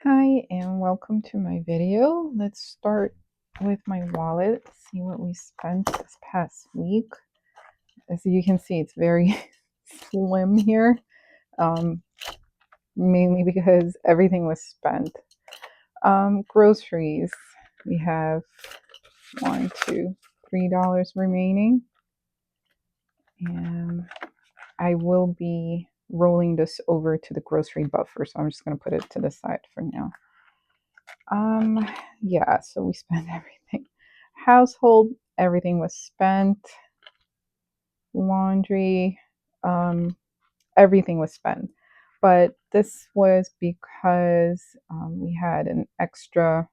Hi and welcome to my video. Let's start with my wallet, see what we spent this past week. As you can see, it's very slim here, um, mainly because everything was spent. Groceries, we have $3 remaining, and I will be rolling this over to the grocery buffer, so I'm just going to put it to the side for now. Um, yeah, so we spent everything. Household, everything was spent. Laundry, um, everything was spent. But this was because we had an extra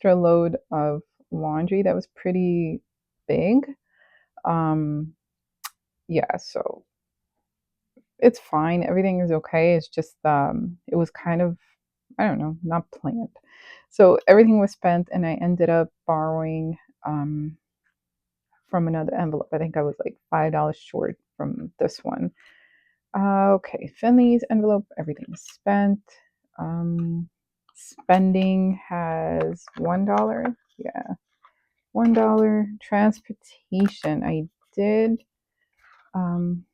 load of laundry that was pretty big. Um, yeah, so it's fine. Everything is okay. It's just it was kind of, I don't know, not planned. So everything was spent, and I ended up borrowing um, from another envelope. I think I was like $5 short from this one. Okay, Finley's envelope, everything is spent. Um, Spending has $1. Yeah, $1. Transportation, I did. Um,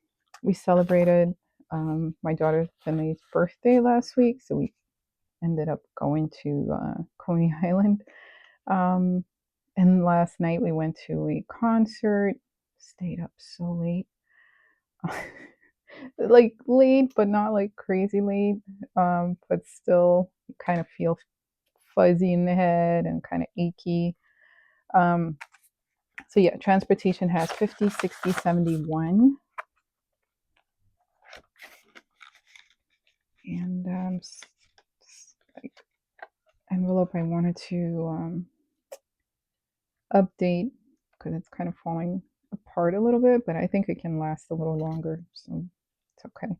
we celebrated my daughter Finley's birthday last week, so we ended up going to Coney Island. Um, and last night we went to a concert, stayed up so late. Like late, but not like crazy late. But still kind of feel fuzzy in the head and kind of achy. Um, so yeah, transportation has 50, 60, 71. And like envelope I wanted to update because it's kind of falling apart a little bit, but I think it can last a little longer, so it's okay.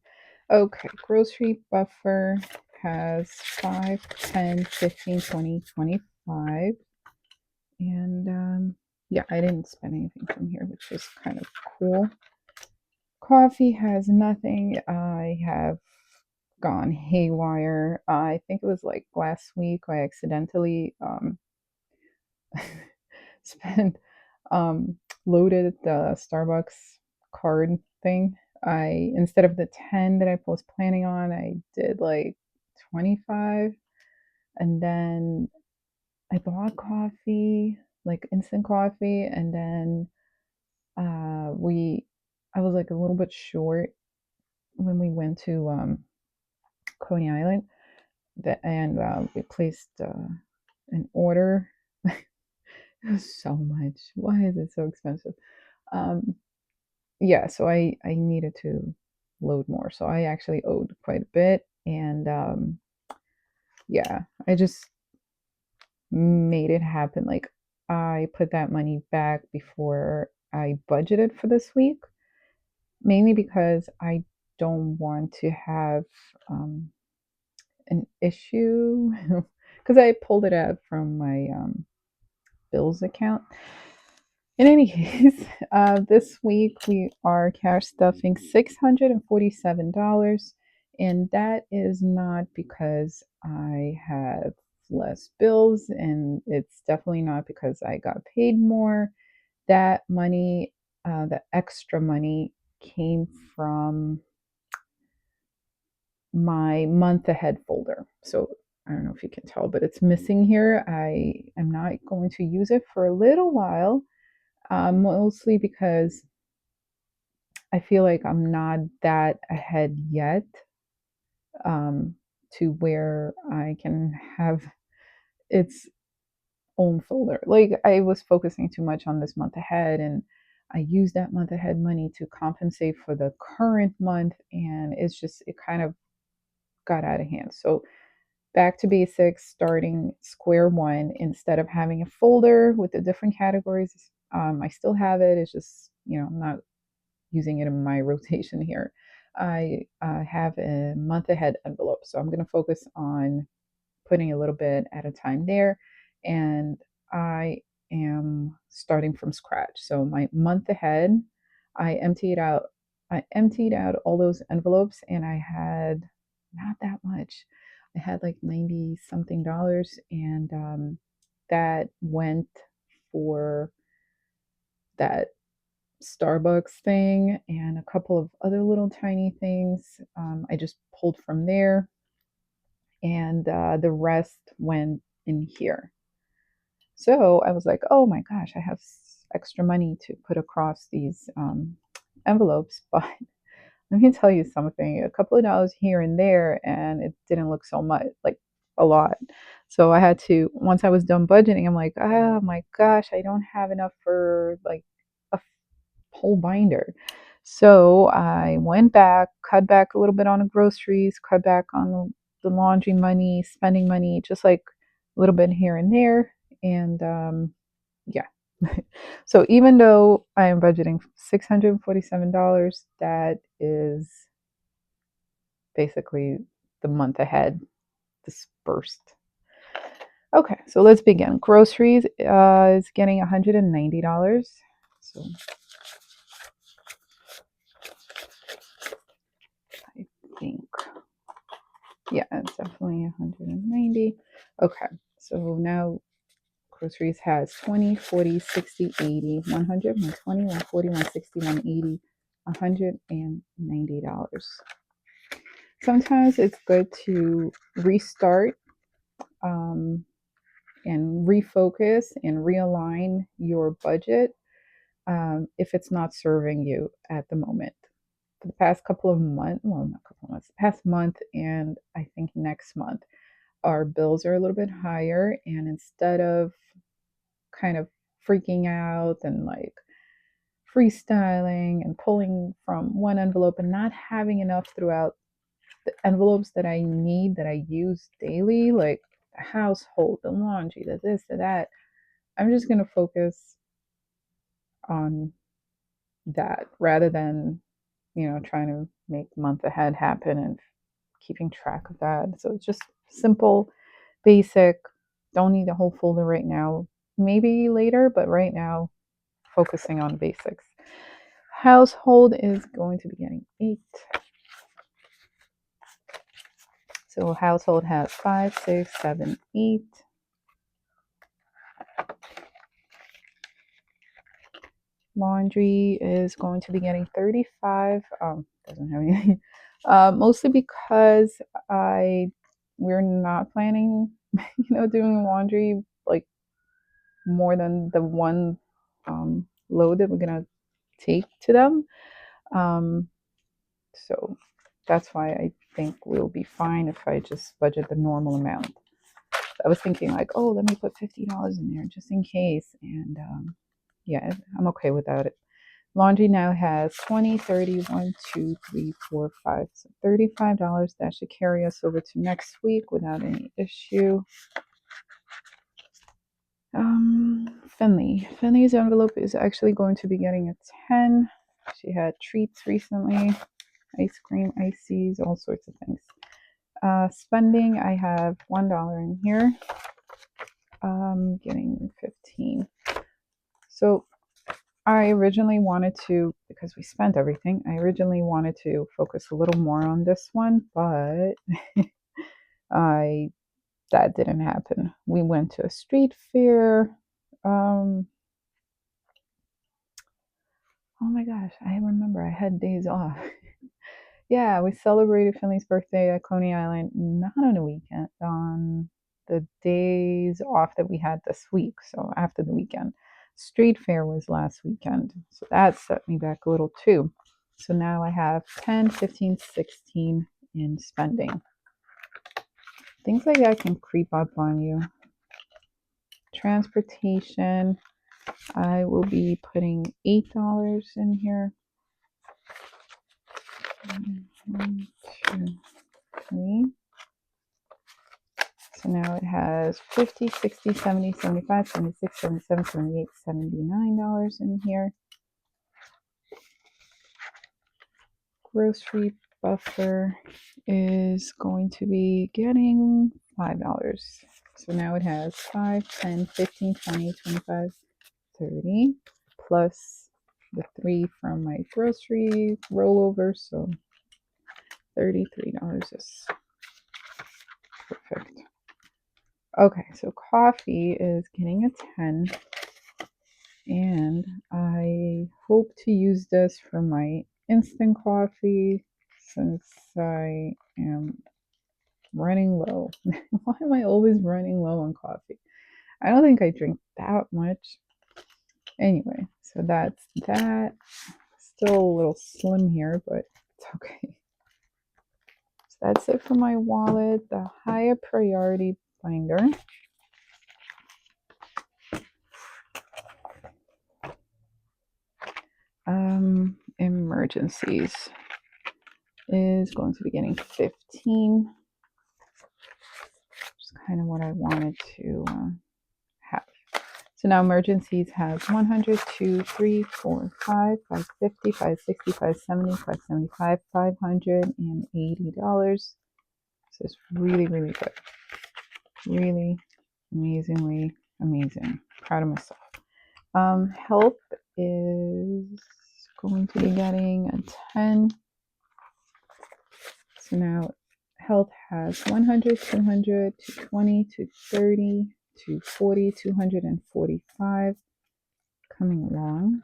Okay, grocery buffer has 5, 10, 15, 20, 25. And yeah, I didn't spend anything from here, which is kind of cool. Coffee has nothing. I have gone haywire. I think it was like last week I accidentally spent loaded the Starbucks card thing. I instead of the 10 that I was planning on, I did like 25, and then I bought coffee, like instant coffee, and then we I was like a little bit short when we went to Coney Island, and we placed an order. It was so much. Why is it so expensive? Um, yeah, so I needed to load more. So I actually owed quite a bit, and yeah, I just made it happen. Like I put that money back before I budgeted for this week, mainly because I don't want to have um, an issue because I pulled it out from my bills account. In any case, this week we are cash stuffing $647, and that is not because I have less bills, and it's definitely not because I got paid more. That money, the extra money, came from my month ahead folder. So I don't know if you can tell, but it's missing here. I am not going to use it for a little while, mostly because I feel like I'm not that ahead yet, um, to where I can have its own folder. Like I was focusing too much on this month ahead, and I used that month ahead money to compensate for the current month, and it kind of got out of hand. So back to basics, starting square one. Instead of having a folder with the different categories, I still have it. It's just, I'm not using it in my rotation here. I have a month ahead envelope. So I'm going to focus on putting a little bit at a time there. And I am starting from scratch. So my month ahead, I emptied out I emptied out all those envelopes, and I had not that much. It had like 90 something dollars, and that went for that Starbucks thing and a couple of other little tiny things. I just pulled from there, and the rest went in here. So I was like, oh my gosh, I have extra money to put across these envelopes. But let me tell you something, a couple of dollars here and there, and it didn't look so much like a lot. So I had to, once I was done budgeting, I'm like, oh my gosh, I don't have enough for like a whole binder. So I went back, cut back a little bit on the groceries, cut back on the laundry money, spending money, just like a little bit here and there. And yeah. So even though I am budgeting $647, that is basically the month ahead dispersed. Okay, so let's begin. Groceries is getting $190. So I think, yeah, it's definitely 190. Okay, so now groceries has 20, 40, 60, 80, 100, 120, 140, 160, 180, $190. Sometimes it's good to restart um, and refocus and realign your budget if it's not serving you at the moment. For the past couple of months, well, not a couple of months, the past month, and I think next month, our bills are a little bit higher. And instead of kind of freaking out and like freestyling and pulling from one envelope and not having enough throughout the envelopes that I need, that I use daily, like the household, the laundry, the this, the that, I'm just going to focus on that rather than, trying to make month ahead happen and keeping track of that. So it's just simple, basic, don't need a whole folder right now. Maybe later, but right now, focusing on basics. Household is going to be getting 8. So household has 5, 6, 7, 8. Laundry is going to be getting 35. Doesn't have anything. Mostly because we're not planning, doing laundry like more than the one load that we're gonna take to them. Um, so that's why I think we'll be fine if I just budget the normal amount. I was thinking like, oh, let me put $50 in there just in case, and yeah, I'm okay without it. Laundry now has 20, 30, 1, 2, 3, 4, 5. So $35. That should carry us over to next week without any issue. Finley's envelope is actually going to be getting a 10. She had treats recently, ice cream, ices, all sorts of things. Spending, I have $1 in here. Getting 15. So I originally wanted to, because we spent everything, I originally wanted to focus a little more on this one, but I that didn't happen. We went to a street fair. Um, oh my gosh, I remember I had days off. Yeah, we celebrated Finley's birthday at Coney Island, not on a weekend, on the days off that we had this week, so after the weekend. Street fair was last weekend, so that set me back a little too. So now I have 10, 15, 16 in spending. Things like that can creep up on you. Transportation, I will be putting $8 in here. 1, 2, 3. So now it has 50, 60, 70, 75, 76, 77, 78, $79 in here. Grocery buffer is going to be getting $5. So now it has 5, 10, 15, 20, 25, 30, plus the 3 from my grocery rollover. So $33 is Perfect. Okay, so coffee is getting a 10, and I hope to use this for my instant coffee since I am running low. Why am I always running low on coffee? I don't think I drink that much. Anyway, so that's that. Still a little slim here, but it's okay. So that's it for my wallet, the higher priority binder. Emergencies is going to be getting 15. Which is kind of what I wanted to have. So now emergencies has 100, 2, 3, 4, 5, 550, 560, 570, 575, $580. So it's really, really good. Really amazingly amazing. Proud of myself. Health is going to be getting a 10. So now health has 100, 200, 220, 230, 240, 245 coming along.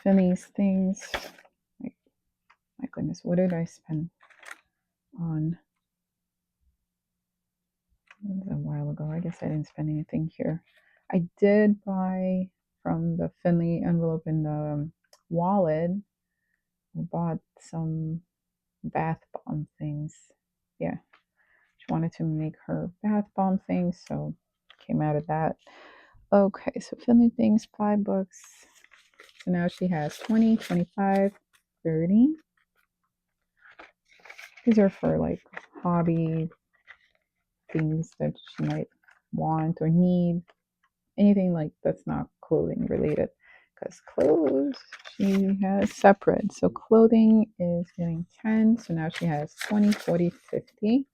Finny's things. Like, my goodness, what did I spend on? It was a while ago. I guess I didn't spend anything here. I did buy from the Finley envelope in the wallet. I bought some bath bomb things. Yeah, she wanted to make her bath bomb things, so came out of that. Okay, so Finley things, $5. So now she has 20, 25, 30. These are for like hobby things that she might want or need. Anything like that's not clothing related. Because clothes she has separate. So clothing is getting 10. So now she has 20, 40, 50.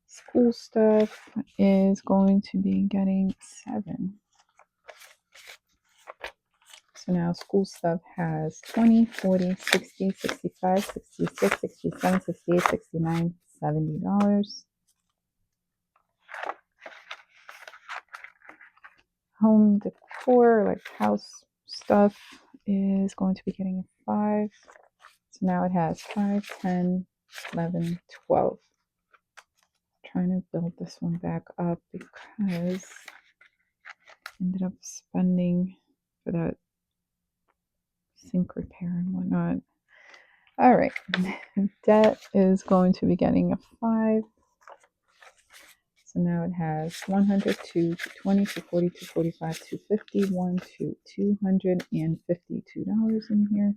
School stuff is going to be getting 7. So now school stuff has 20, 40, 60, 65, 66, 67, 68, 69, $70. Home decor, like house stuff, is going to be getting a 5. So now it has 5, 10, 11, 12. Trying to build this one back up because I ended up spending for that sink repair and whatnot. All right, debt is going to be getting a 5. So now it has 100, 220, 240, 245, 251, $252 in here.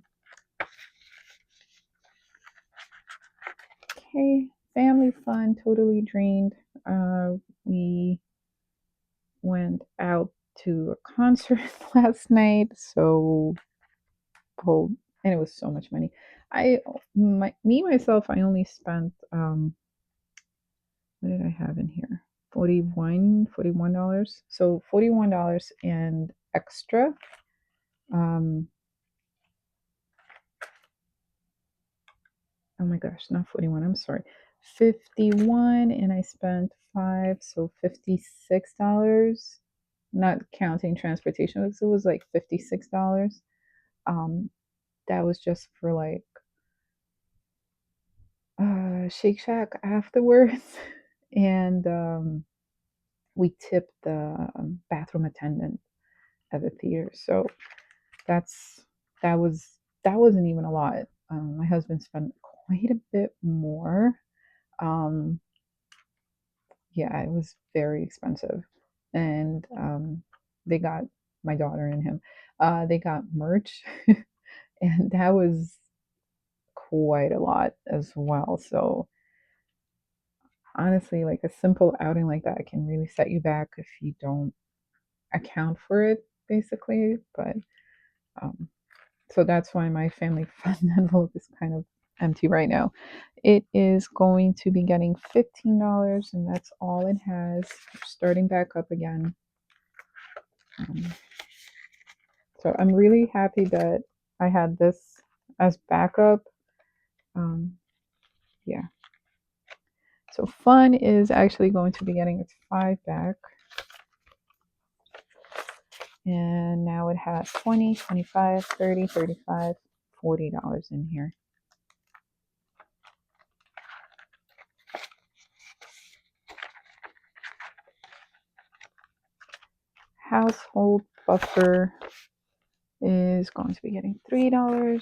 Okay, family fun, totally drained. We went out to a concert last night, so and it was so much money. Myself, I only spent what did I have in here? $41. So $41 and extra. Oh my gosh, not 41, I'm sorry. 51 and I spent 5, so $56. Not counting transportation, so it was like $56. That was just for like Shake Shack afterwards. And we tipped the bathroom attendant at the theater. So that's that wasn't even a lot. My husband spent quite a bit more. Um, yeah, it was very expensive, and they got my daughter and him. They got merch, and that was quite a lot as well. So honestly, like a simple outing like that can really set you back if you don't account for it, basically. But um, so that's why my family fund envelope is kind of empty right now. It is going to be getting $15, and that's all it has. Starting back up again. Um, so I'm really happy that I had this as backup. Um, yeah. So Fun is actually going to be getting its 5 back. And now it has 20, 25, 30, 35, $40 in here. Household buffer is going to be getting $3.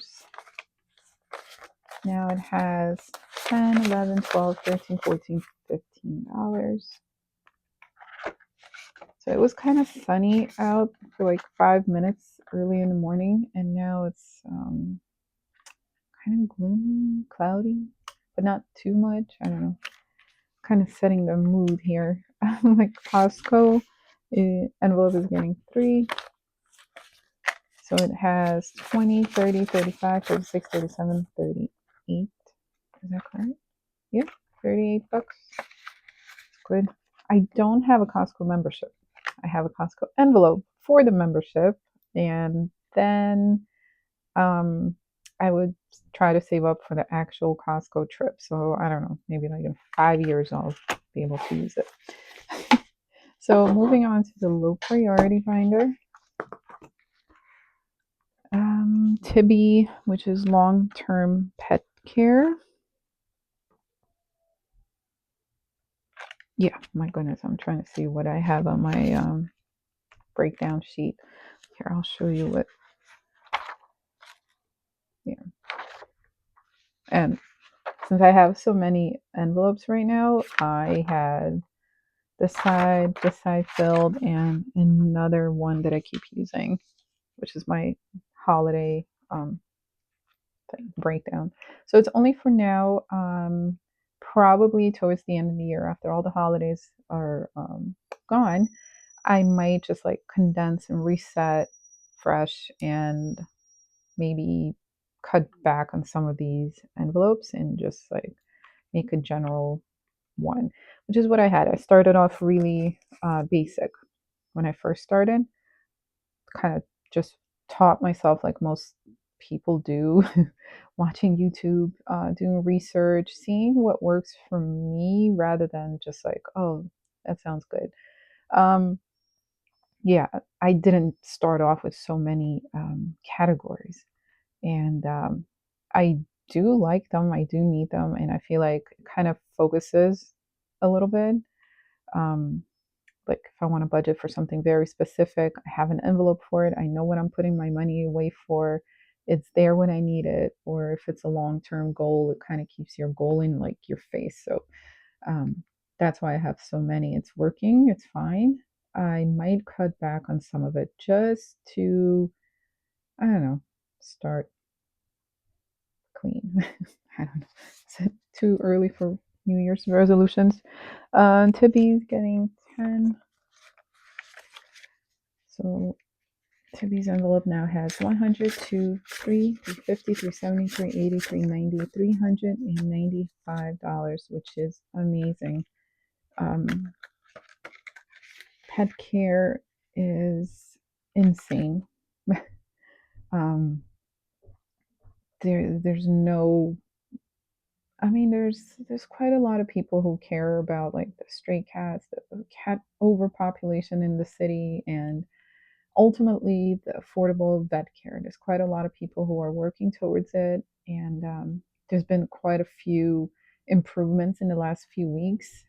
Now it has 10, 11, 12, 13, 14, $15. So it was kind of sunny out for like 5 minutes early in the morning, and now it's kind of gloomy, cloudy, but not too much. I don't know. Kind of setting the mood here. Like Costco envelope is getting 3. So it has 20, 30, 35, 36, 37, 38. Is that correct? Yep, 38 bucks. Good. I don't have a Costco membership. I have a Costco envelope for the membership, and then um, I would try to save up for the actual Costco trip. So I don't know, maybe like in 5 years I'll be able to use it. So moving on to the low priority finder. Tibi, which is long-term pet care. Yeah, my goodness, I'm trying to see what I have on my breakdown sheet. Here, I'll show you what. Yeah, and since I have so many envelopes right now, I had this side filled, and another one that I keep using, which is my holiday breakdown. So it's only for now. Probably towards the end of the year, after all the holidays are gone, I might just like condense and reset fresh, and maybe cut back on some of these envelopes and just like make a general one, which is what I had. I started off really basic when I first started, kind of just taught myself like most people do, watching YouTube, doing research, seeing what works for me rather than just like, oh, that sounds good. Um, yeah, I didn't start off with so many categories, and I do like them. I do need them, and I feel like it kind of focuses a little bit. Um, like if I want to budget for something very specific, I have an envelope for it. I know what I'm putting my money away for. It's there when I need it. Or if it's a long-term goal, it kind of keeps your goal in like your face. So um, that's why I have so many. It's working. It's fine. I might cut back on some of it just to, I don't know, start clean. I don't know. Is it too early for New Year's resolutions? Tibby's getting 10. So Timmy's envelope now has 100, 2, 3, 350, 370, 380, 390, $395, which is amazing. Um, Pet care is insane. um, there's no, I mean, there's quite a lot of people who care about like the stray cats, the cat overpopulation in the city, and ultimately the affordable vet care. There's quite a lot of people who are working towards it, and there's been quite a few improvements in the last few weeks.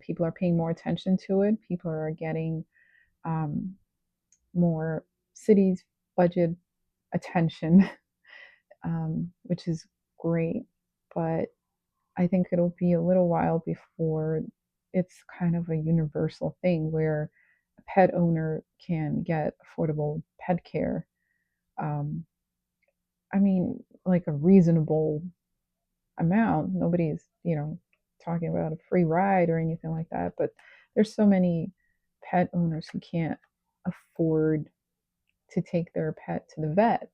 People are paying more attention to it. People are getting um, more cities budget attention, which is great. But I think it'll be a little while before it's kind of a universal thing where a pet owner can get affordable pet care. Um, I mean, like a reasonable amount. Nobody's, talking about a free ride or anything like that, but there's so many pet owners who can't afford to take their pet to the vet.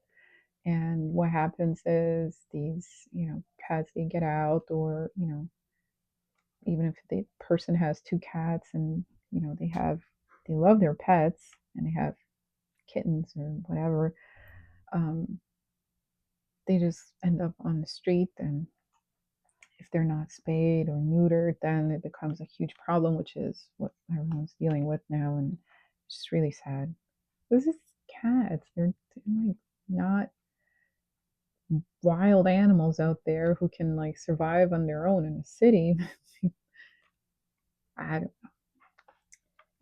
And what happens is these, pets, they get out, or, even if the person has 2 cats, and they love their pets and they have kittens or whatever, um, they just end up on the street, and if they're not spayed or neutered, then it becomes a huge problem, which is what everyone's dealing with now, and it's just really sad. This is cats. They're like not wild animals out there who can like survive on their own in a city. I don't,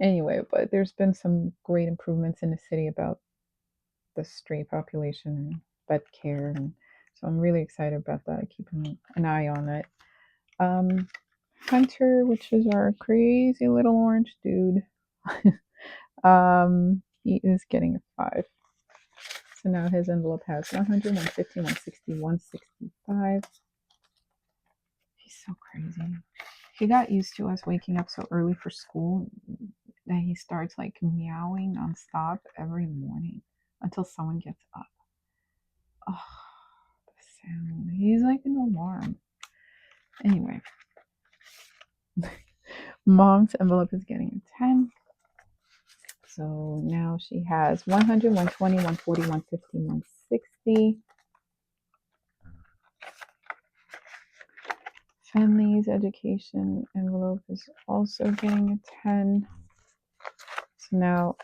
anyway, but there's been some great improvements in the city about the stray population and vet care, and so I'm really excited about that. Keeping an eye on it. Um, Hunter, which is our crazy little orange dude, he is getting a 5. So now his envelope has 100, 150, 160, 165. He's so crazy. He got used to us waking up so early for school that he starts like meowing nonstop every morning until someone gets up. Oh, the sound. He's like an alarm. Anyway, mom's envelope is getting a 10. So now she has 100, 120, 140, 150, 160. Finley's education envelope is also getting a 10. So now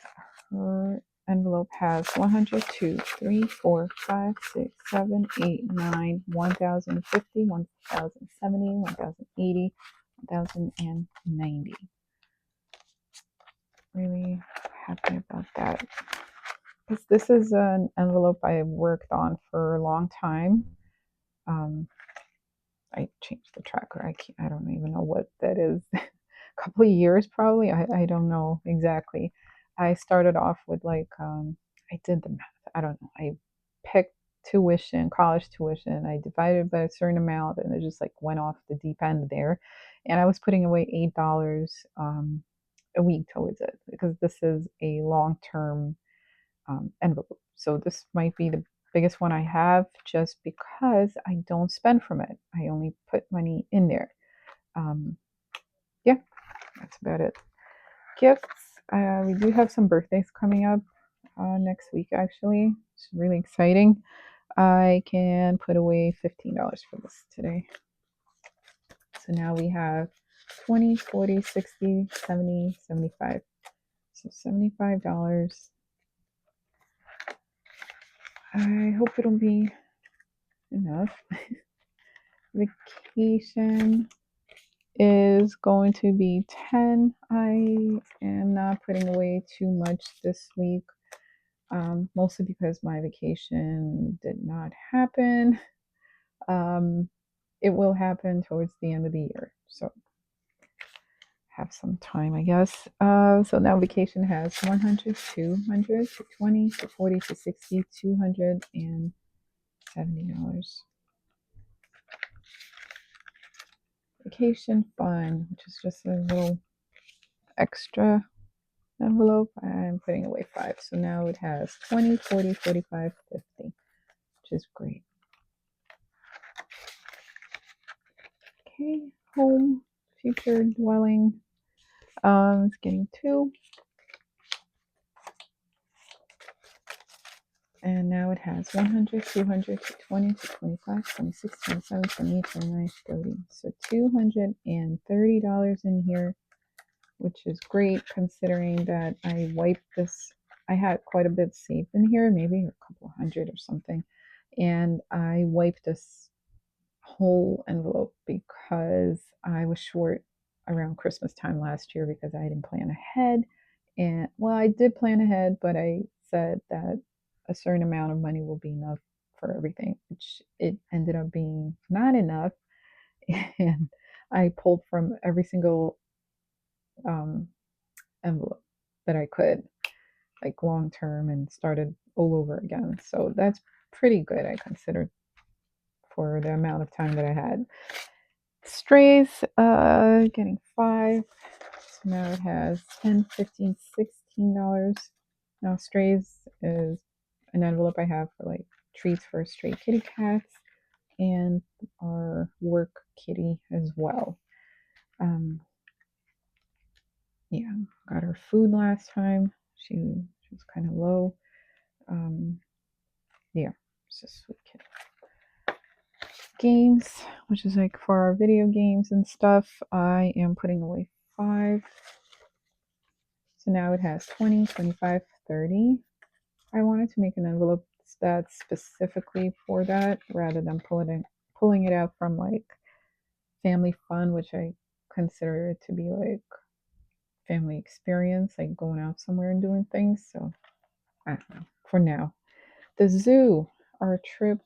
her envelope has 102, 3, 4, 5, 6, 7, 8, 9, 1,050, 1,070, 1,080, 1,090. Really happy about that. This is an envelope I worked on for a long time. I changed the tracker. I don't even know what that is. A couple of years probably. I don't know exactly. I started off with like I did the math. I don't know. I picked tuition, college tuition. I divided by a certain amount, and it just like went off the deep end there. And I was putting away $8 a week towards it because this is a long term envelope. So this might be the biggest one I have just because I don't spend from it. I only put money in there. Um, yeah, that's about it. Gifts. We do have some birthdays coming up next week, actually. It's really exciting. I can put away $15 for this today. So now we have 20, 40, 60, 70, 75. So $75. I hope it'll be enough. Vacation is going to be 10. I am not putting away too much this week, mostly because my vacation did not happen. It will happen towards the end of the year, so have some time, I guess. So now vacation has 100, 200, 20, 40, 60, $270. Vacation fund, which is just a little extra envelope. I'm putting away 5. So now it has 20, 40, 45, 50, which is great. Okay, home, future dwelling. It's getting 2. And now it has 100, 200, 20, 25, 26, 27, 28, 29, 30. So $230 in here, which is great considering that I wiped this. I had quite a bit saved in here, maybe a couple of hundred or something. And I wiped this whole envelope because I was short around Christmas time last year because I didn't plan ahead. And well, I did plan ahead, but I said that a certain amount of money will be enough for everything, which it ended up being not enough. And I pulled from every single um, envelope that I could, like long term, and started all over again. So that's pretty good, I consider, for the amount of time that I had. Strays, getting 5. So now it has 10, 15, $16. Now Strays is an envelope I have for like treats for stray kitty cats and our work kitty as well. Um, yeah, got her food last time. She was kind of low. Yeah, it's a sweet kitty. games, which is like for our video games and stuff. I am putting away 5. So now it has 20, 25, 30. I wanted to make an envelope that's specifically for that rather than pulling it out from like family fun, which I consider it to be like family experience, like going out somewhere and doing things. So I don't know. For now, the zoo, our trip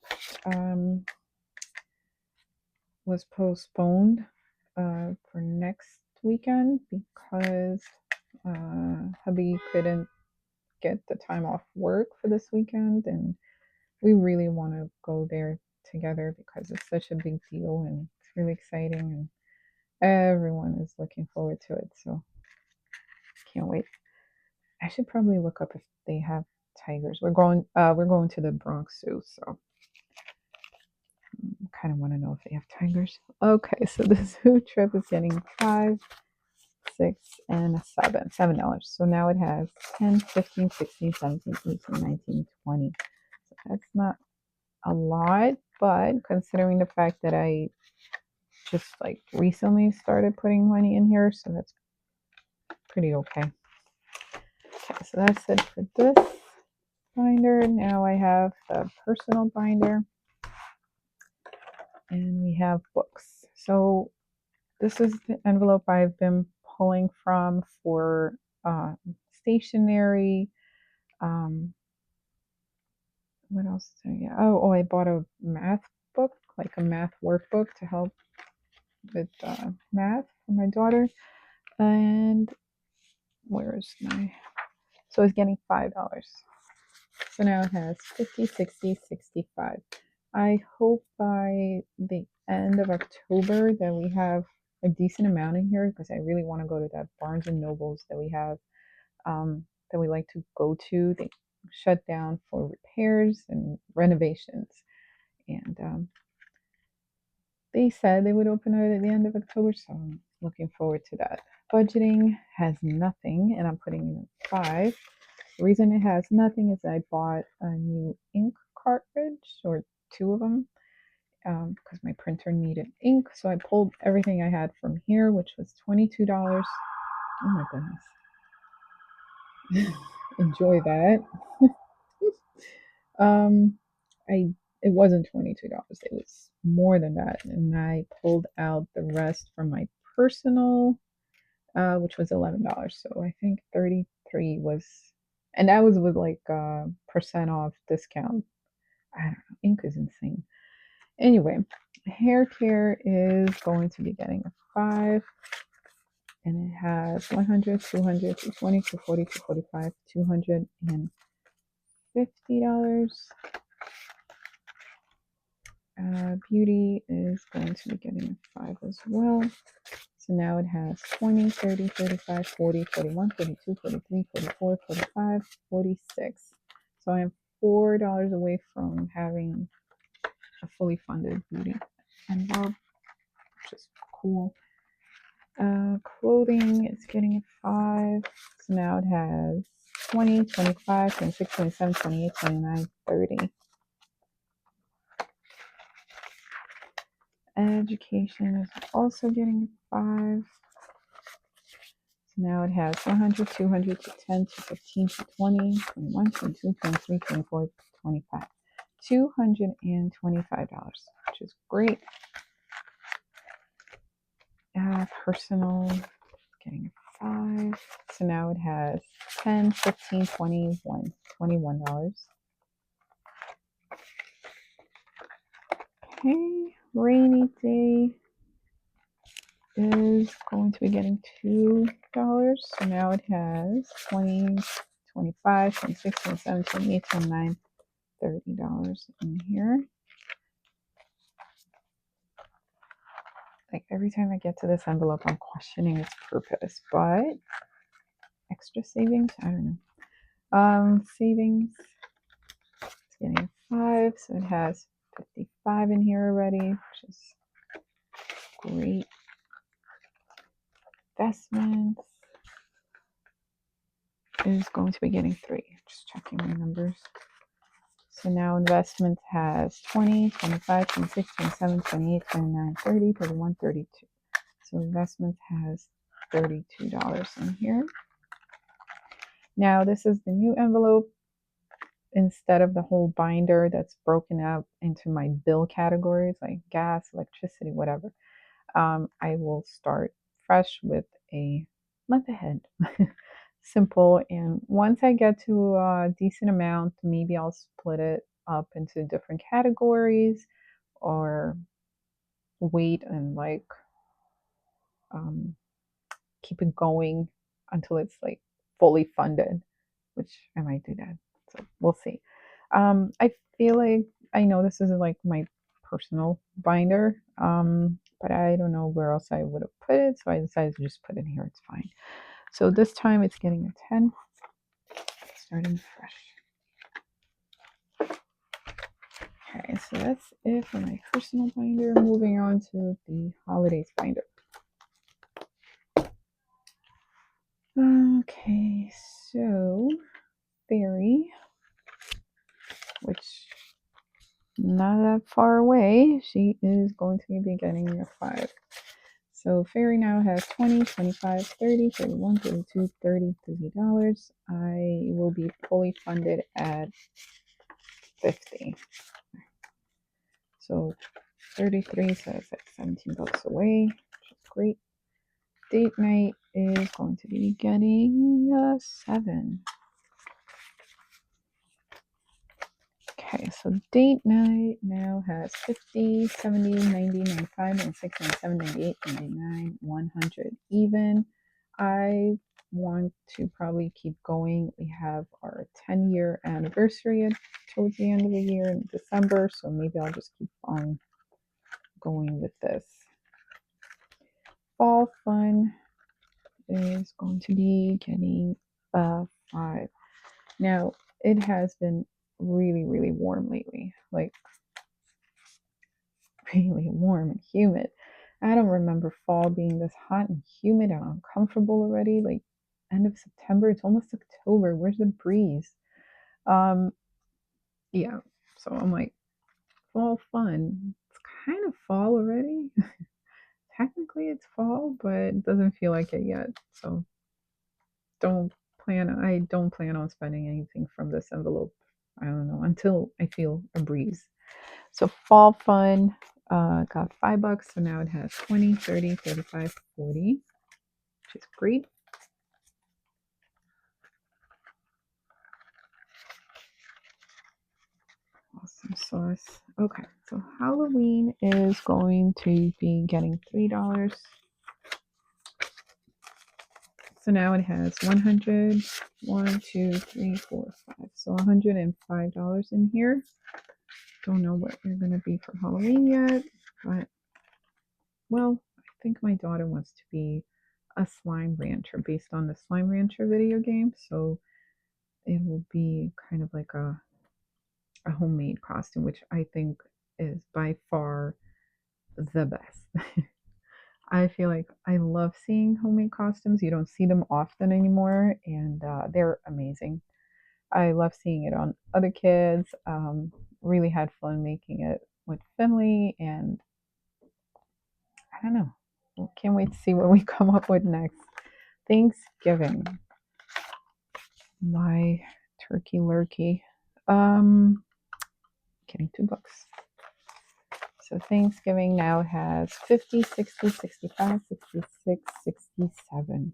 was postponed for next weekend because hubby couldn't get the time off work for this weekend, and we really want to go there together because it's such a big deal and it's really exciting, and everyone is looking forward to it. So can't wait. I should probably look up if they have tigers. We're going to the Bronx Zoo, so kind of want to know if they have tigers. Okay, so the zoo trip is getting 5, 6, and a 7. $7. So now it has 10, 15, 16, 17, 18, 19, 20. So that's not a lot, but considering the fact that I just like recently started putting money in here, so that's pretty okay. Okay, so that's it for this binder. Now I have the personal binder, and we have books. So this is the envelope I've been pulling from for stationery. Um, what else? I bought a math book, like a math workbook to help with math for my daughter. And where is my? So it's getting $5. So now it has 50, 60, 65. I hope by the end of October that we have a decent amount in here because I really want to go to that Barnes and Nobles that we have that we like to go to. They shut down for repairs and renovations, and they said they would open it at the end of October, so I'm looking forward to that. Budgeting has nothing, and I'm putting in a 5. The reason it has nothing is I bought a new ink cartridge, or 2 of them, because my printer needed ink. So I pulled everything I had from here, which was $22. Oh my goodness. Enjoy that. um, I it wasn't $22. It was more than that, and I pulled out the rest from my personal, which was $11. So I think 33 was, and that was with like percent off discount. I don't know. Ink is insane. Anyway, hair care is going to be getting a 5, and it has 100, 200, 220, 240, 245, $250. Beauty is going to be getting a 5 as well. So now it has 20, 30, 35, 40, 41, 42, 43, 44, 45, 46. So I am $4 away from having a fully funded beauty envelope, which is cool. Clothing is getting a 5. So now it has 20, 25, 26, 27, 28, 29, 30. Education is also getting a 5. So now it has 100, 200, 210, 215, 220, 21, 22, 23, 24, 25. $225, which is great. Personal getting a 5. So now it has 10, 15, 21, $21. Okay, rainy day is going to be getting $2. So now it has 20, 25, 26, 27, 28, 29, $30 in here. Like every time I get to this envelope, I'm questioning its purpose, but extra savings, I don't know. Savings, it's getting a 5, so it has 55 in here already, which is great. Investments is going to be getting 3. Just checking my numbers. So now investments has 20, 25, 26, 27, 28, 29, 30, 31, 32. So investments has $32 in here. Now this is the new envelope. Instead of the whole binder that's broken up into my bill categories like gas, electricity, whatever, I will start fresh with a month ahead. Simple. And once I get to a decent amount, maybe I'll split it up into different categories or wait and like um, keep it going until it's like fully funded, which I might do that. So we'll see. I feel like I know this isn't like my personal binder, but I don't know where else I would have put it, so I decided to just put it here. It's fine. So this time it's getting a 10, starting fresh. Okay, so that's it for my personal binder. Moving on to the holidays binder. Okay, so Fairy, which not that far away, she is going to be getting a 5. So Fairy now has 20, 25, 30, 31, 32, 30, $30. I will be fully funded at 50. So 33, so that's like 17 bucks away, which is great. Date night is going to be getting a 7. Okay, so date night now has 50, 70, 90, 95, 96, 97, 98, 99, 100 even. I want to probably keep going. We have our 10-year anniversary towards the end of the year in December, so maybe I'll just keep on going with this. Fall fun is going to be getting a 5. Now, it has been really, really warm lately. Like, really warm and humid. I don't remember fall being this hot and humid and uncomfortable already. Like, end of September, it's almost October. Where's the breeze? Um, yeah. So I'm like, fall fun. It's kind of fall already. Technically, it's fall, but it doesn't feel like it yet. So I don't plan on spending anything from this envelope. I don't know until I feel a breeze. So fall fun got $5. So now it has 20, 30, 35, 40, which is great. Awesome sauce. Okay, so Halloween is going to be getting $3. So now it has 100, 1, 2, 3, 4, 5. So $105 in here. Don't know what they're going to be for Halloween yet, but well, I think my daughter wants to be a slime rancher based on the Slime Rancher video game. So it will be kind of like a homemade costume, which I think is by far the best. I feel like I love seeing homemade costumes. You don't see them often anymore, and they're amazing. I love seeing it on other kids. Really had fun making it with Finley, and I don't know. Can't wait to see what we come up with next. Thanksgiving. My turkey lurkey. Getting $2. So Thanksgiving now has 50, 60, 65, 66, 67.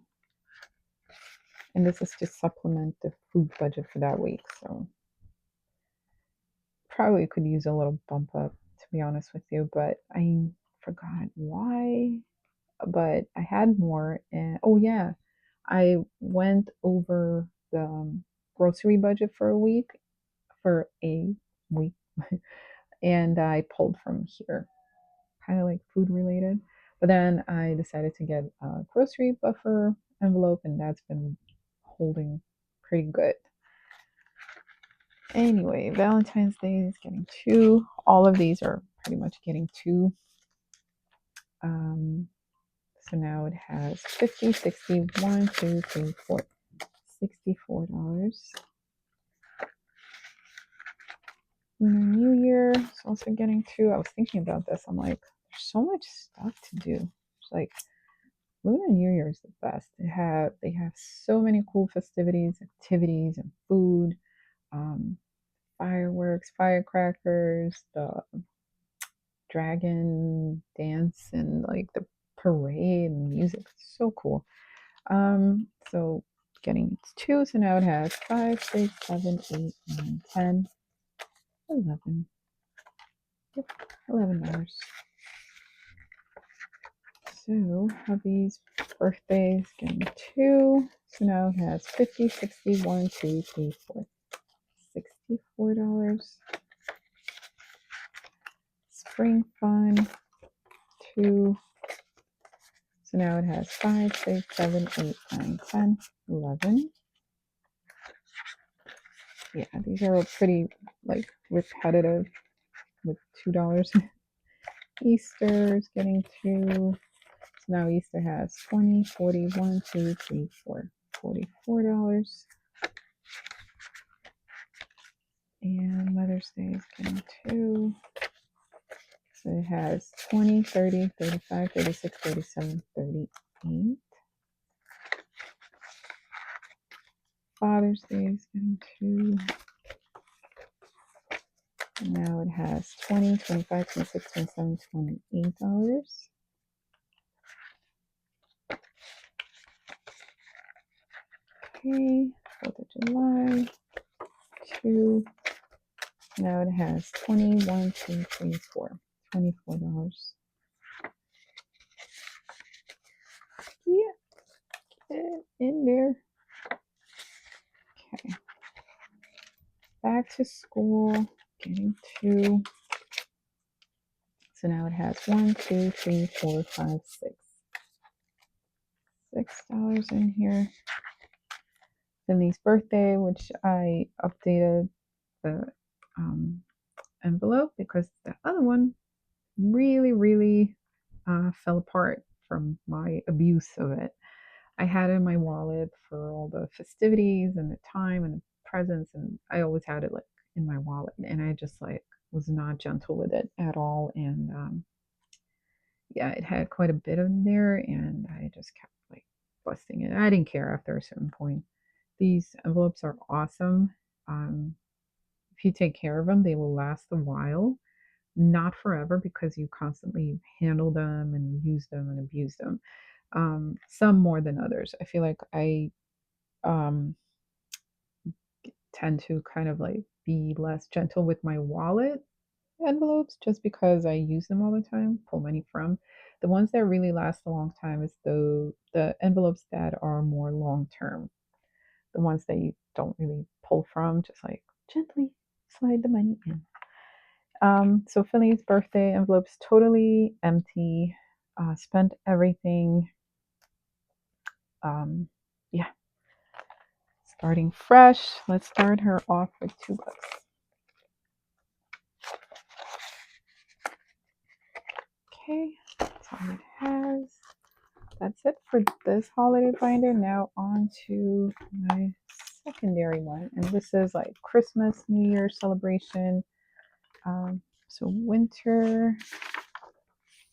And this is to supplement the food budget for that week. So probably could use a little bump up, to be honest with you, but I forgot why. But I had more. And oh, yeah, I went over the grocery budget for a week, and I pulled from here, kind of like food related. But then I decided to get a grocery buffer envelope, and that's been holding pretty good. Anyway, Valentine's Day is getting 2. All of these are pretty much getting 2. So now it has 50, 60, 1, 2, 3, 4, $64. Lunar New Year is also getting to. I was thinking about this. I'm like, there's so much stuff to do. It's like Lunar New Year is the best. They have so many cool festivities, activities, and food, um, fireworks, firecrackers, the dragon dance, and like the parade and music. It's so cool. So getting its two, so now it has 5, 6, 7, 8, 9, 10, 11. Yep, $11. So hubby's birthday is getting two. So now it has 50, 60, 1, 2, 3, 4. $64. Spring fun, two. So now it has 5, 6, 7, 8, 9, 10, 11. Yeah, these are all pretty like repetitive with $2. Easter is getting two. So now Easter has 20, 40, 1, 2, 3, 4, $44. And Mother's Day is getting two. So it has 20, 30, 35, 36, 37, 38. Father's Day is getting two. And now it has 20, 25, 26, 27, $28. Okay, 4th of July, two. Now it has 21, 2, 3, 4, $24. Yeah, get in there. Okay. Back to school, getting two. So now it has 1, 2, 3, 4, 5, 6. $6 in here. Finley's birthday, which I updated the envelope because the other one really fell apart from my abuse of it. I had it in my wallet for all the festivities and the time and the presents, and I always had it like in my wallet, and I just like was not gentle with it at all. And yeah, it had quite a bit in there, and I just kept like busting it. I didn't care after a certain point. These envelopes are awesome. Um, if you take care of them, they will last a while, not forever because you constantly handle them and use them and abuse them. Some more than others. I feel like I um, tend to kind of like be less gentle with my wallet envelopes just because I use them all the time, pull money from. The ones that really last a long time is the envelopes that are more long term. The ones that you don't really pull from, just like gently slide the money in. So Philly's birthday envelope's totally empty. Spent everything. Um, yeah, starting fresh. Let's start her off with $2. Okay, that's all it has. That's it for this holiday binder. Now on to my secondary one. And this is like Christmas, New Year celebration. So winter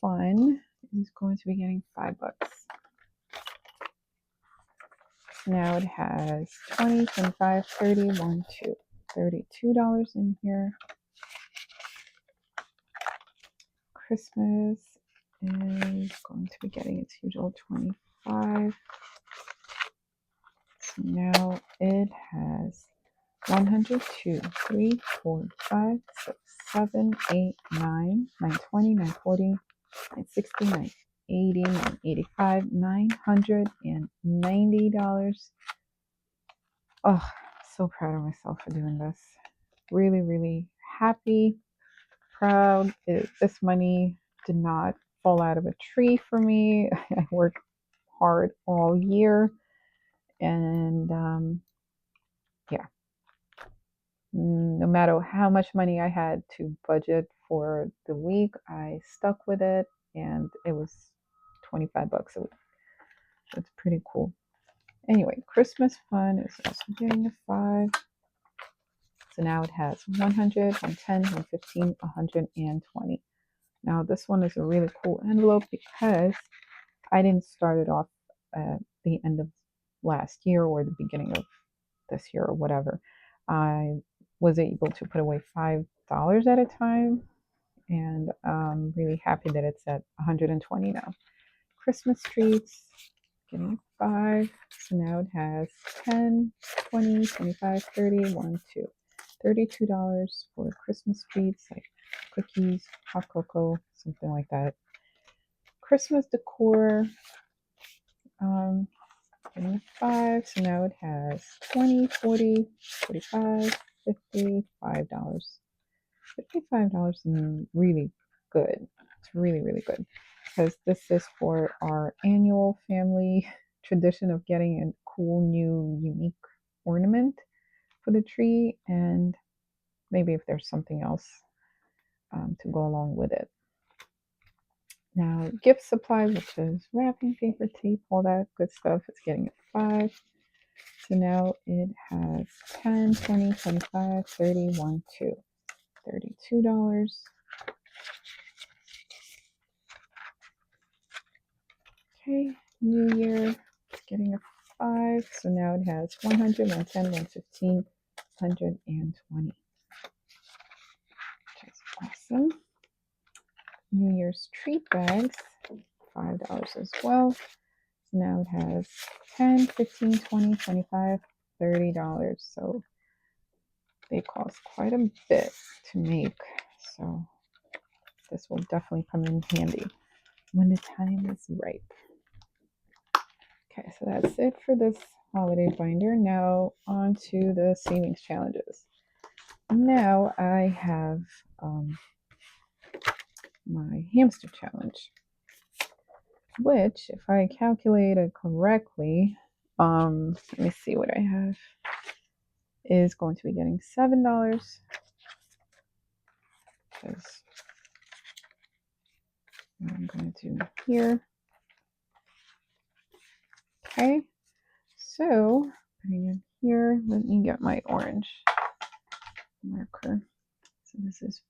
fun is going to be getting $5. Now it has 20, 25, 30, 1, 2, $32 in here. Christmas is going to be getting its usual 25. So now it has 102, 3, 4, 5, 6, 7, 8, 9, 920, 940, 960, 980, 985, $990. Oh, so proud of myself for doing this. Really happy, proud. This money did not fall out of a tree for me. I worked hard all year, and yeah, no matter how much money I had to budget for the week, I stuck with it, and it was $25 a week. That's pretty cool. Anyway, Christmas fun is also getting a 5. So now it has 100, 110, 115, 120. Now this one is a really cool envelope because I didn't start it off at the end of last year or the beginning of this year or whatever. I was able to put away $5 at a time, and I'm really happy that it's at 120 now. Christmas treats, getting 5. So now it has 10, 20, 25, 30, 1, 2. $32 for Christmas treats like cookies, hot cocoa, something like that. Christmas decor, um, getting 5. So now it has 20, 40, 45, 50, $5. $55 is really good. It's really, really good because this is for our annual family tradition of getting a cool new unique ornament for the tree, and maybe if there's something else to go along with it. Now, gift supplies, which is wrapping paper, tape, all that good stuff, it's getting a 5. So now it has 10, 20, 25, 30, 1, 2, $32. Okay, New Year, it's getting a 5. So now it has 100, 110, 115, 120. Which is awesome. New Year's treat bags, $5 as well. So now it has 10, 15, 20, 25, $30. So they cost quite a bit to make. So this will definitely come in handy when the time is right. Okay, so that's it for this holiday binder. Now on to the savings challenges. Now I have my hamster challenge, which, if I calculate it correctly, let me see what I have, is going to be getting $7. Because I'm going to do here. Okay, so putting it here, let me get my orange marker. So this is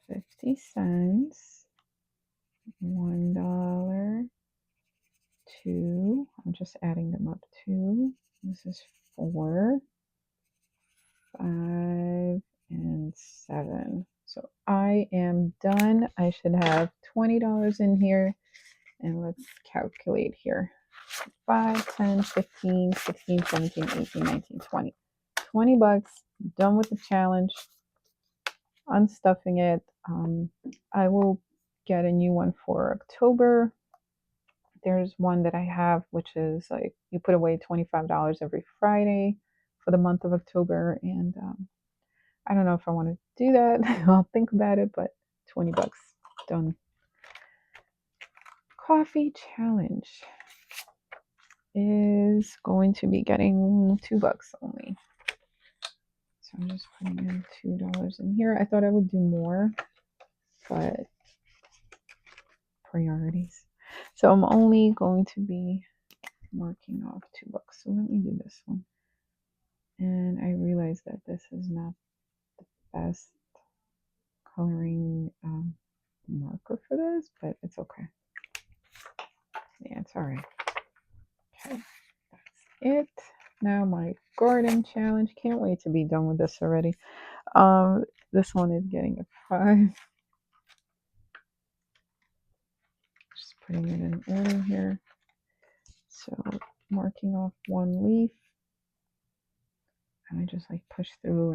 50 cents, $1, 2. I'm just adding them up. 2. This is 4, 5, and 7. So I am done. I should have $20 in here. And let's calculate here. 5, 10, 15, 16, 17, 18, 19, 20. $20. Done with the challenge. Unstuffing it. I will get a new one for October. There's one that I have, which is like you put away $25 every Friday for the month of October. And I don't know if I want to do that. I'll think about it, but $20 done. Coffee challenge is going to be getting $2 only. So I'm just putting in $2 in here. I thought I would do more, but priorities. So I'm only going to be marking off $2. So let me do this one. And I realize that this is not the best coloring marker for this, but it's okay. Yeah, it's all right. Okay, that's it. Now my garden challenge. Can't wait to be done with this already. This one is getting a 5. Just putting it in order here. So marking off one leaf. And I just like push through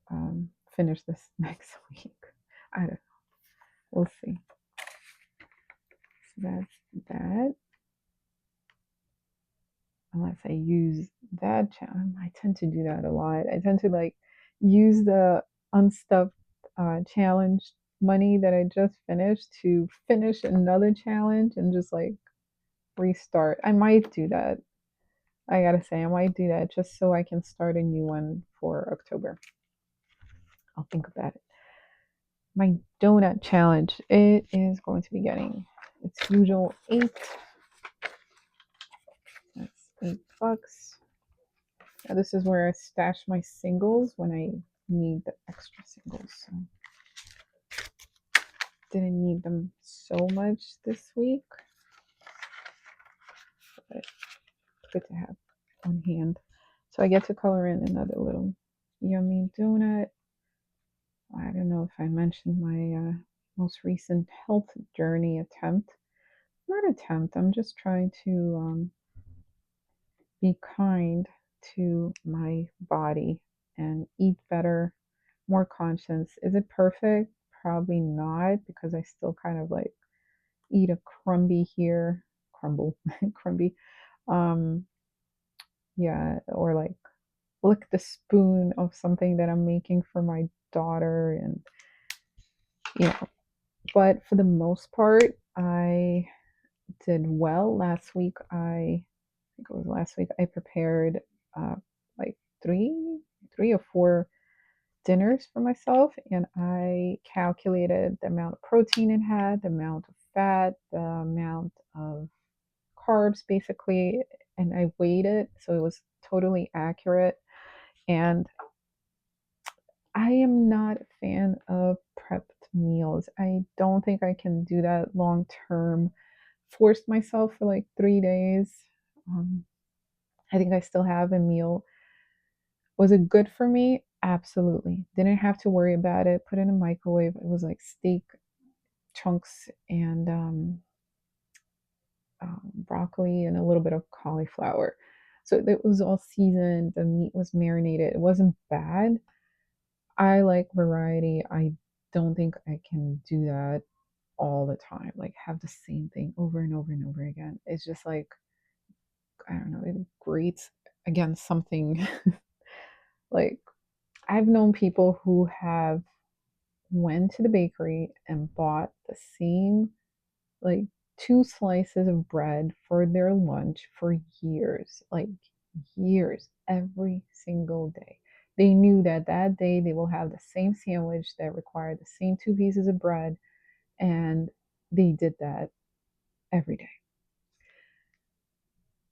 and finish this next week. I don't know. We'll see. So that's that. Unless I use that challenge. I tend to do that a lot. I tend to like use the unstuffed challenge money that I just finished to finish another challenge and just like restart. I might do that. I gotta say, I might do that just so I can start a new one for October. I'll think about it. My donut challenge, it is going to be getting its usual 8. That's $8. This is where I stash my singles when I need the extra singles. So didn't need them so much this week, but good to have on hand. So I get to color in another little yummy donut. I don't know if I mentioned my most recent health journey attempt. Not attempt, I'm just trying to be kind to my body and eat better, more conscious. Is it perfect? Probably not, because I still kind of like eat a crumby here, crumble, crumby. Um, yeah, or like lick the spoon of something that I'm making for my daughter, and you know. But for the most part, I did well last week. I think it was last week. I prepared uh, like three or four dinners for myself, and I calculated the amount of protein it had, the amount of fat, the amount of carbs, basically, and I weighed it, so it was totally accurate. And I am not a fan of prepped meals. I don't think I can do that long term. Forced myself for like 3 days. Um, I think I still have a meal. Was it good for me? Absolutely. Didn't have to worry about it. Put it in a microwave. It was like steak chunks and broccoli and a little bit of cauliflower. So it was all seasoned. The meat was marinated. It wasn't bad. I like variety. I don't think I can do that all the time. Like have the same thing over and over and over again. It's just like, I don't know, it grates against something. Like I've known people who have went to the bakery and bought the same like two slices of bread for their lunch for years, like years, every single day. They knew that that day they will have the same sandwich that required the same two pieces of bread, and they did that every day.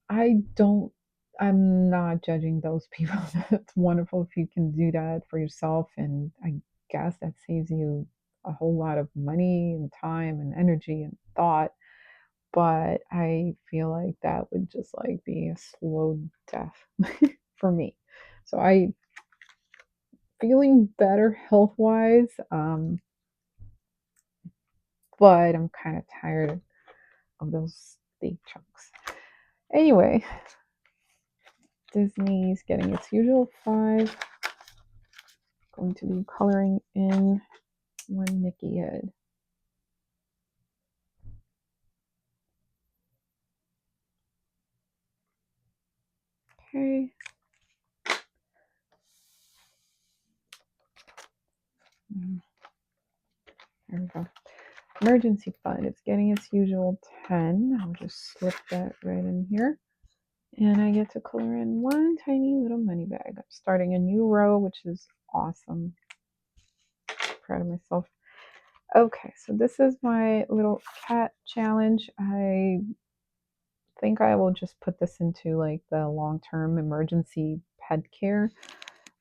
I don't, I'm not judging those people. It's wonderful if you can do that for yourself. And I guess that saves you a whole lot of money and time and energy and thought. But I feel like that would just like be a slow death for me. So I feeling better health wise, but I'm kind of tired of those steak chunks. Anyway, Disney's getting its usual 5. Going to be coloring in one Mickey head. Okay. There we go. Emergency fund. It's getting its usual 10. I'll just slip that right in here. And I get to color in one tiny little money bag. I'm starting a new row, which is awesome. Proud of myself. Okay, so this is my little cat challenge. I think I will just put this into like the long-term emergency pet care.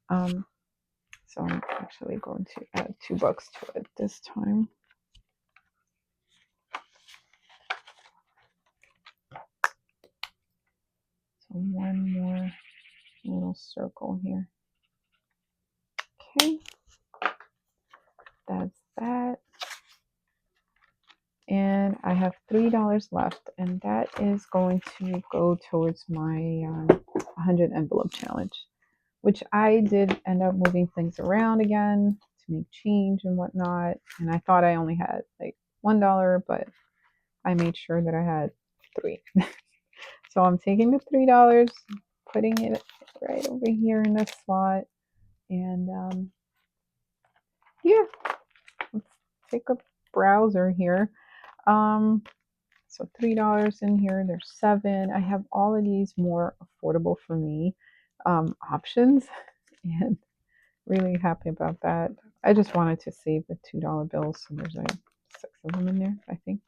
So I'm actually going to add $2 to it this time. So one more little circle here. Okay, that's that. And I have $3 left, and that is going to go towards my 100 envelope challenge, which I did end up moving things around again to make change and whatnot. And I thought I only had like $1, but I made sure that I had 3. So I'm taking the $3, putting it right over here in this slot, and yeah, let's take a browser here. So $3 in here. There's 7. I have all of these more affordable for me options, and really happy about that. I just wanted to save the $2 bills, so there's like 6 of them in there, I think.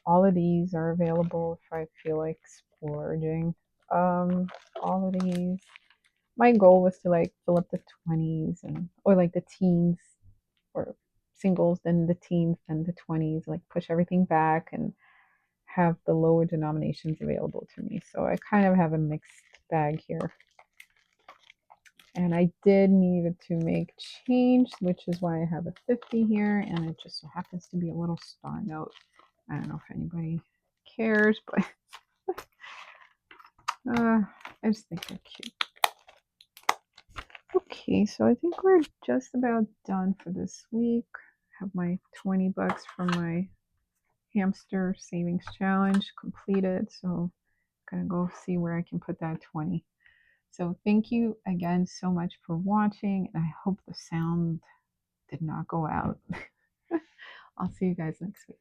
All of these are available if I feel like splurging. all of these. My goal was to like fill up the 20s and or like the teens or singles, then the teens, then the 20s, like push everything back and have the lower denominations available to me. So I kind of have a mixed bag here. And I did need to make change, which is why I have a 50 here, and it just so happens to be a little star note. I don't know if anybody cares, but I just think they're cute. Okay, so I think we're just about done for this week. I have my 20 bucks from my hamster savings challenge completed, so I'm gonna go see where I can put that 20. So thank you again so much for watching, and I hope the sound did not go out. I'll see you guys next week.